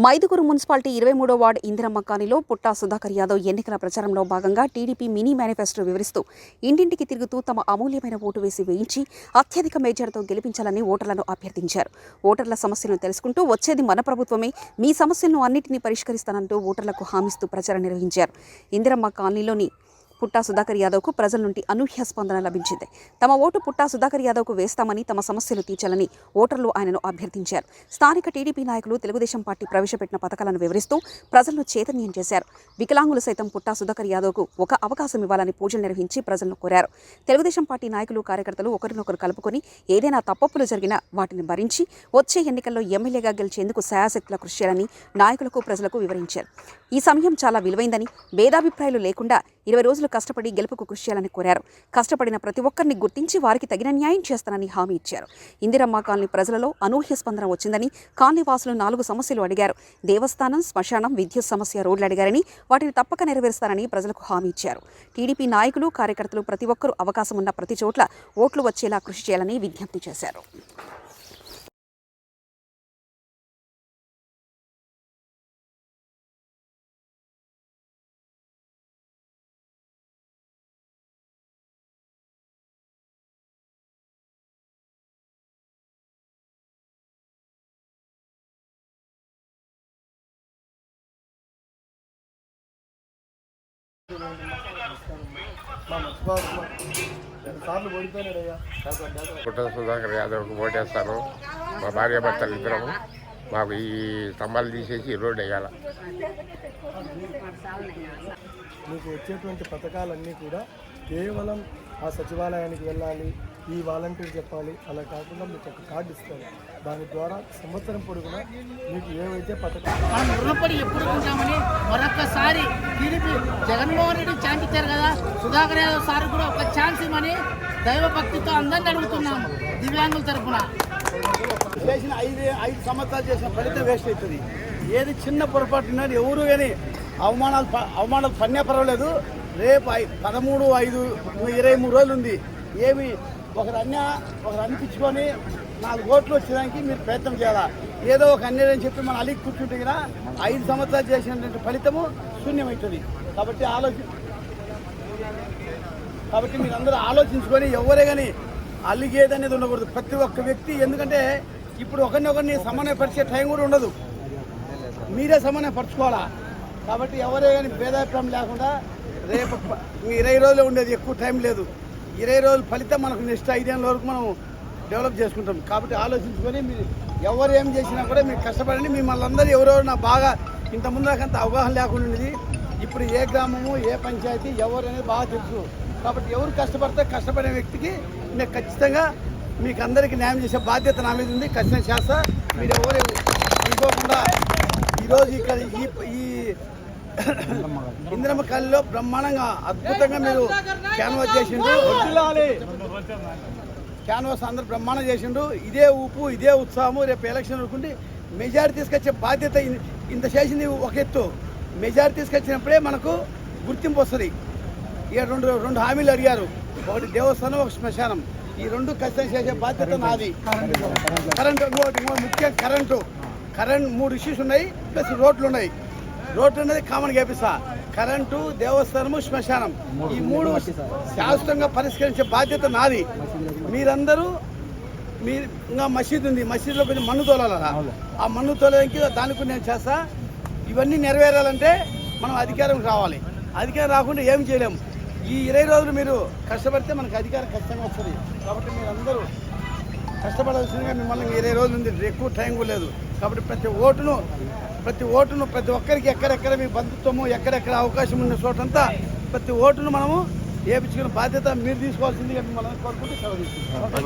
మైదుగురు municipality 23వ ward Indiramma కాలనీలో పుట్టా సుధాకర్ యాదవ్ ఎన్నికల ప్రచారంలో భాగంగా టీడీపీ మినీ మేనిఫెస్టో వివరిస్తూ ఇంటింటికి తిరుగుతూ తమ అమూల్యమైన ఓటు వేసి వేయించి అత్యధిక మెజార్టీతో గెలిపించాలని ఓటర్లను అభ్యర్థించారు. ఓటర్ల సమస్యలను తెలుసుకుంటూ వచ్చేది మన ప్రభుత్వమే, మీ సమస్యలను అన్నింటినీ పరిష్కరిస్తానంటూ ఓటర్లకు హామీస్తూ ప్రచారం నిర్వహించారు. ఇందిరమ్మ కాలనీలోని పుట్టా సుధాకర్ యాదవ్కు ప్రజల నుండి అనూహ్య స్పందన లభించింది. తమ ఓటు పుట్టా సుధాకర్ యాదవ్కు వేస్తామని, తమ సమస్యలు తీర్చాలని ఓటర్లు ఆయనను అభ్యర్థించారు. స్థానిక టీడీపీ నాయకులు తెలుగుదేశం పార్టీ ప్రవేశపెట్టిన పథకాలను వివరిస్తూ ప్రజలను చైతన్యం చేశారు. వికలాంగులు సైతం పుట్టా సుధాకర్ యాదవ్కు ఒక అవకాశం ఇవ్వాలని పూజలు నిర్వహించి ప్రజలను కోరారు. తెలుగుదేశం పార్టీ నాయకులు, కార్యకర్తలు ఒకరినొకరు కలుపుకొని ఏదైనా తప్పప్పులు జరిగినా వాటిని భరించి వచ్చే ఎన్నికల్లో ఎమ్మెల్యేగా గెలిచేందుకు శాయశక్తుల కృషి చేయాలని నాయకులకు, ప్రజలకు వివరించారు. ఈ సమయం చాలా విలువైందని, భేదాభిప్రాయాలు లేకుండా 20 రోజులు కష్టపడి గెలుపుకు కృషి చేయాలని కోరారు. కష్టపడిన ప్రతి ఒక్కరిని గుర్తించి వారికి తగిన న్యాయం చేస్తానని హామీ ఇచ్చారు. ఇందిరమ్మ కాలనీ ప్రజలలో అనూహ్య స్పందన వచ్చిందని, కాలనీ వాసులు 4 సమస్యలు అడిగారు. దేవస్థానం, శ్మశానం, విద్యుత్ సమస్య, రోడ్లు అడిగారని వాటిని తప్పక నెరవేరుస్తారని ప్రజలకు హామీ ఇచ్చారు. టీడీపీ నాయకులు, కార్యకర్తలు ప్రతి ఒక్కరూ అవకాశం ఉన్న ప్రతి చోట్ల ఓట్లు వచ్చేలా కృషి చేయాలని విజ్ఞప్తి చేశారు. పుట్టా సుధాకర్ యాదవ్కి ఓటేస్తాను. మా భార్య భర్తలు ఇద్దరము. మాకు ఈ స్తంభాలు తీసేసి రోడ్డు వేయాలి. మీకు వచ్చేటువంటి పథకాలన్నీ కూడా కేవలం ఆ సచివాలయానికి వెళ్ళాలి, ఈ వాలంటీర్ చెప్పాలి, అలా కాకుండా మీకు ఒక కార్డు ఇస్తారు. దాని ద్వారా సంవత్సరం పొడుగునా మీకు ఏవైతే పథకాలు మనం రుణపడి ఎప్పుడు ఉంటామని మరొక్కసారి టీడీపీ జగన్మోహన్ రెడ్డి ఛాన్స్ ఇచ్చారు కదా, సుధాకర్ యాదవ్ సార్ కూడా ఒక ఛాన్స్ ఇవ్వమని దైవభక్తితో అందరిని అడుగుతున్నాము. దివ్యాంగుల తరఫున చేసిన 5 సంవత్సరాలు చేసిన ఫలితం వేస్ట్ అవుతుంది. ఏది చిన్న పొరపాటు ఎవరు కానీ అవమానాలు పన్నే పర్వాలేదు. రేపు 13/5/23 రోజులు ఉంది. ఏమి ఒకరు అనిపించుకొని 4 ఓట్లు వచ్చేదానికి మీరు ప్రయత్నం చేయాలా. ఏదో ఒక అన్యాయం చెప్పి మనం అలిగి కూర్చుంటే కదా 5 సంవత్సరాలు చేసినటువంటి ఫలితము శూన్యమవుతుంది. కాబట్టి మీరందరూ ఆలోచించుకొని ఎవరే కానీ అలిగేదనేది ఉండకూడదు. ప్రతి ఒక్క వ్యక్తి, ఎందుకంటే ఇప్పుడు ఒకరిని సమన్వయపరిచే టైం కూడా ఉండదు, మీరే సమన్వయపరచుకోవాలా. కాబట్టి ఎవరే కానీ భేదాభిప్రాయం లేకుండా రేపు 20 రోజులు ఉండేది, ఎక్కువ టైం లేదు. 20 రోజుల ఫలితం మనకు నెక్స్ట్ 5 ఏళ్ళ వరకు మనం డెవలప్ చేసుకుంటాం. కాబట్టి ఆలోచించుకొని మీరు ఎవరు ఏం చేసినా కూడా మీరు కష్టపడండి. మిమ్మల్ని అందరూ ఎవరెవరు నా బాగా ఇంతకుముందు నాకంత అవగాహన లేకుండా ఉండేది. ఇప్పుడు ఏ గ్రామము, ఏ పంచాయతీ, ఎవరు అనేది బాగా తెలుసు. కాబట్టి ఎవరు కష్టపడే వ్యక్తికి నేను ఖచ్చితంగా మీకు అందరికీ న్యాయం చేసే బాధ్యత నా మీద ఉంది. ఖచ్చితంగా చేస్తా. మీరు ఎవరు అనుకోకుండా ఈరోజు ఇక్కడ ఈ ఇందిరమ్మ కాలనీలో బ్రహ్మాండంగా అద్భుతంగా మీరు క్యాన్వాస్ చేసిండ్రు. క్యాన్వాస్ అందరూ బ్రహ్మాండం చేసిండ్రు. ఇదే ఊపు, ఇదే ఉత్సాహము రేపు ఎలక్షన్ అనుకుంటే మెజారిటీ తీసుకొచ్చే బాధ్యత. ఇంత చేసింది ఒక ఎత్తు, మెజారిటీ తీసుకొచ్చినప్పుడే మనకు గుర్తింపు వస్తుంది. ఇక రెండు హామీలు అడిగారు, ఒకటి దేవస్థానం, ఒక శ్మశానం. ఈ 2 ఖచ్చితంగా చేసే బాధ్యత నాది. కరెంటు ముఖ్యంగా కరెంటు 3 ఇష్యూస్ ఉన్నాయి, ప్లస్ రోడ్లు ఉన్నాయి. రోడ్లు అనేది కామన్ చేపిస్తా. కరెంటు, దేవస్థానము, శ్మశానం, ఈ 3 శాశ్వతంగా పరిష్కరించే బాధ్యత నాది. మీరందరూ ఇంకా మసీదు ఉంది, మసీదులో కొంచెం మన్ను తోలాలా, ఆ మన్ను తోలడానికి దానికి నేను చేస్తా. ఇవన్నీ నెరవేరాలంటే మనం అధికారం రావాలి. అధికారం రాకుండా ఏం చేయలేము. ఈ 20 రోజులు మీరు కష్టపడితే మనకు అధికారం ఖచ్చితంగా వస్తుంది. కాబట్టి మీరందరూ కష్టపడాల్సిందిగా మిమ్మల్ని 20 రోజులు ఉంది, ఎక్కువ టైం కూడా లేదు. కాబట్టి ప్రతి ఓటును ప్రతి ఒక్కరికి ఎక్కడెక్కడ మీ బంధుత్వము, ఎక్కడెక్కడ అవకాశం ఉన్న చోటంతా ప్రతి ఓటును మనము వేయించుకునే బాధ్యత మీరు తీసుకోవాల్సిందిగా మిమ్మల్ని కోరుకుంటూ సెలవు తీసుకుంటాం.